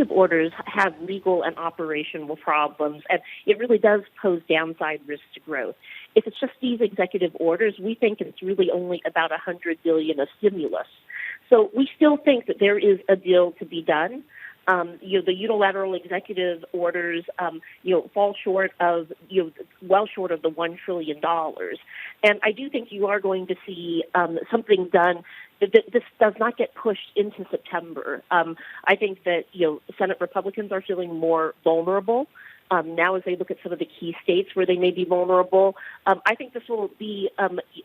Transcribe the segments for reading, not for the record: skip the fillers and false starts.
executive orders have legal and operational problems, and it really does pose downside risk to growth. If it's just these executive orders, we think it's really only about $100 billion of stimulus. So we still think that there is a deal to be done. The unilateral executive orders, fall short of, well short of the $1 trillion. And I do think you are going to see something done. This does not get pushed into September. I think that, Senate Republicans are feeling more vulnerable. Now, as they look at some of the key states where they may be vulnerable, I think this will be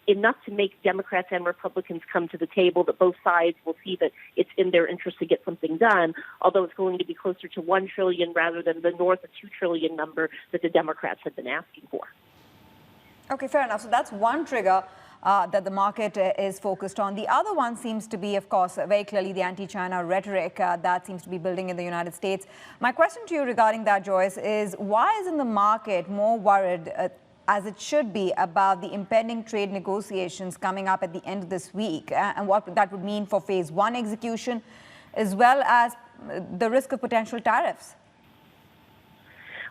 enough to make Democrats and Republicans come to the table, that both sides will see that it's in their interest to get something done, although it's going to be closer to $1 trillion rather than the north of $2 trillion number that the Democrats have been asking for. Okay, fair enough. So that's one trigger that the market is focused on. The other one seems to be, of course, very clearly the anti-China rhetoric that seems to be building in the United States. My question to you regarding that, Joyce, is why isn't the market more worried, as it should be, about the impending trade negotiations coming up at the end of this week and what that would mean for phase one execution, as well as the risk of potential tariffs?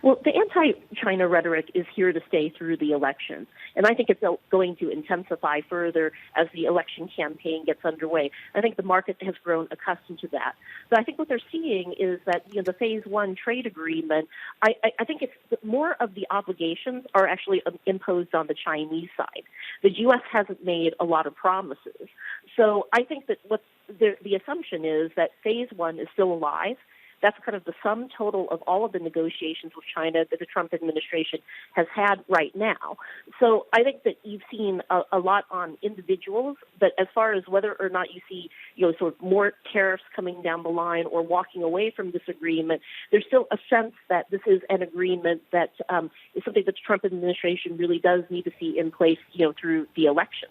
Well, the anti-China rhetoric is here to stay through the election, and I think it's going to intensify further as the election campaign gets underway. I think the market has grown accustomed to that. But I think what they're seeing is that the phase one trade agreement, I think it's more of the obligations are actually imposed on the Chinese side. The U.S. hasn't made a lot of promises. So I think that what the assumption is that phase one is still alive. That's kind of the sum total of all of the negotiations with China that the Trump administration has had right now. So I think that you've seen a lot on individuals, but as far as whether or not you see, sort of more tariffs coming down the line or walking away from this agreement, there's still a sense that this is an agreement that is something that the Trump administration really does need to see in place, through the election.